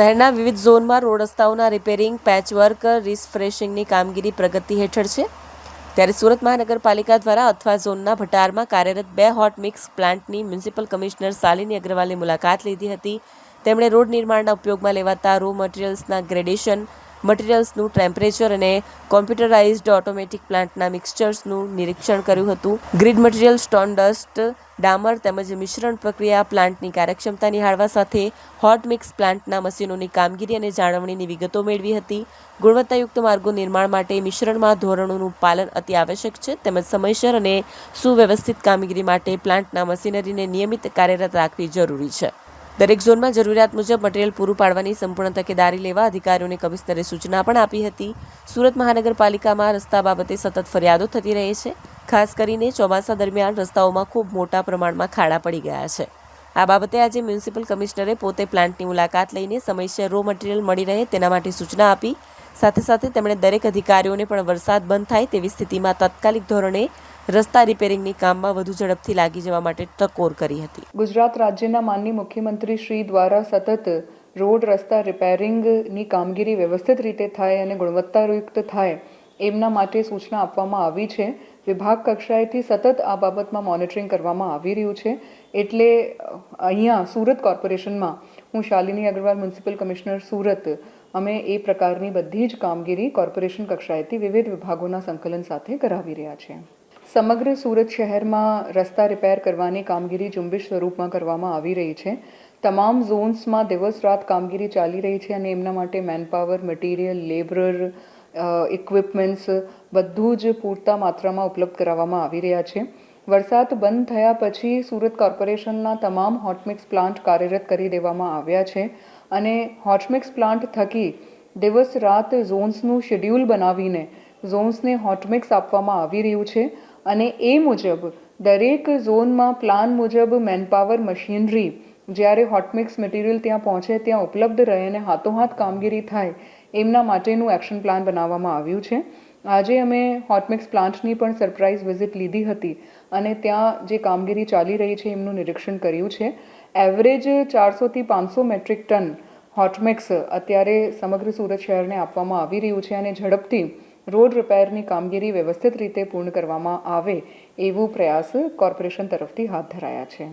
શહેરના વિવિધ ઝોનમાં રોડ રસ્તાઓના રિપેરિંગ, પેચવર્ક, રિફ્રેશિંગની કામગીરી પ્રગતિ હેઠળ છે. ત્યારે સુરત મહાનગરપાલિકા દ્વારા અથવા ઝોનના ભટારમાં કાર્યરત 2 હોટ મિક્સ પ્લાન્ટની મ્યુનિસિપલ કમિશનર શાલિની અગ્રવાલે મુલાકાત લીધી હતી. તેમણે રોડ નિર્માણના ઉપયોગમાં લેવાતા રો મટીરીયલ્સના ગ્રેડેશન, મટીરીયલ્સનું ટેમ્પરેચર અને કોમ્પ્યુટરાઇઝ્ડ ઓટોમેટિક પ્લાન્ટના મિક્સચર્સનું નિરીક્ષણ કર્યું હતું. ગ્રીડ મટીરીયલ, સ્ટોન ડસ્ટ, ડામર તેમજ મિશ્રણ પ્રક્રિયા પ્લાન્ટની કાર્યક્ષમતા નિહાળવા સાથે હોટ મિક્સ પ્લાન્ટના મશીનોની કામગીરી અને જાળવણીની વિગતો મેળવી હતી. ગુણવત્તાયુક્ત માર્ગો નિર્માણ માટે મિશ્રણમાં ધોરણોનું પાલન અતિ આવશ્યક છે તેમજ સમયસર અને સુવ્યવસ્થિત કામગીરી માટે પ્લાન્ટના મશીનરીને નિયમિત કાર્યરત રાખવી જરૂરી છે. દરેક ઝોનમાં જરૂરિયાત મુજબ મટીરીયલ પૂરું પાડવાની સંપૂર્ણ તકેદારી લેવા અધિકારીઓને કમિશનરે સૂચના પણ આપી હતી. સુરત મહાનગરપાલિકામાં રસ્તા બાબતે સતત ફરિયાદો થતી રહે છે. ખાસ કરીને ચોમાસા દરમિયાન રસ્તાઓમાં ખૂબ મોટા પ્રમાણમાં ખાડા પડી ગયા છે. આ બાબતે આજે મ્યુનિસિપલ કમિશનરે પોતે પ્લાન્ટની મુલાકાત લઈને સમયસર રો મટીરીયલ મળી રહે તેના માટે સૂચના આપી. સાથે તેમણે દરેક અધિકારીઓને પણ વરસાદ બંધ થાય તેવી સ્થિતિમાં તાત્કાલિક ધોરણે રસ્તા રિપેરિંગની કામમાં વધુ ઝડપથી લાગી જવા માટે ટકોર કરી હતી. ગુજરાત રાજ્યના માનનીય મુખ્યમંત્રી શ્રી દ્વારા સતત રોડ રસ્તા રિપેરિંગની કામગીરી વ્યવસ્થિત રીતે થાય અને ગુણવત્તાયુક્ત થાય એમના માટે સૂચના આપવામાં આવી છે. વિભાગ કક્ષાએથી સતત આ બાબતમાં મોનિટરિંગ કરવામાં આવી રહ્યું છે. એટલે અહીંયા સુરત કોર્પોરેશનમાં હું શાલિની અગ્રવાલ મ્યુનિસિપલ કમિશનર સુરત અમે એ પ્રકારની બધી જ કામગીરી કોર્પોરેશન કક્ષાએથી વિવિધ વિભાગોના સંકલન સાથે કરાવી રહ્યા છીએ. સમગ્ર સુરત શહેરમાં રસ્તા રિપેર કરવાની કામગીરી ઝુંબેશ સ્વરૂપમાં કરવામાં આવી રહી છે. તમામ ઝોન્સમાં દિવસ રાત કામગીરી ચાલી રહી છે અને એમના માટે મેનપાવર, મટીરિયલ, લેબરર, ઇક્વિપમેન્ટ્સ બધું જ પૂરતા માત્રામાં ઉપલબ્ધ કરાવવામાં આવી રહ્યા છે. વરસાદ બંધ થયા પછી સુરત કોર્પોરેશનના તમામ હોટમિક્સ પ્લાન્ટ કાર્યરત કરી દેવામાં આવ્યા છે અને હોટમિક્સ પ્લાન્ટ થકી દિવસ રાત ઝોન્સનું શેડ્યુલ બનાવીને ઝોન્સને હોટમિક્સ આપવામાં આવી રહ્યું છે અને એ મુજબ દરેક ઝોનમાં પ્લાન મુજબ મેનપાવર, મશીનરી જ્યારે હોટમિક્સ મટીરિયલ ત્યાં પહોંચે ત્યાં ઉપલબ્ધ રહે અને હાથોહાથ કામગીરી થાય એમના માટેનું એક્શન પ્લાન બનાવવામાં આવ્યું છે. આજે અમે હોટમિક્સ પ્લાન્ટની પણ સરપ્રાઇઝ વિઝિટ લીધી હતી અને ત્યાં જે કામગીરી ચાલી રહી છે એમનું નિરીક્ષણ કર્યું છે. એવરેજ 400 થી 500 મેટ્રિક ટન હોટમિક્સ અત્યારે સમગ્ર સુરત શહેરને આપવામાં આવી રહ્યું છે અને ઝડપથી રોડ રિપેરની કામગીરી વ્યવસ્થિત રીતે પૂર્ણ કરવામાં આવે એવું પ્રયાસ કોર્પોરેશન તરફથી હાથ ધરાયા છે.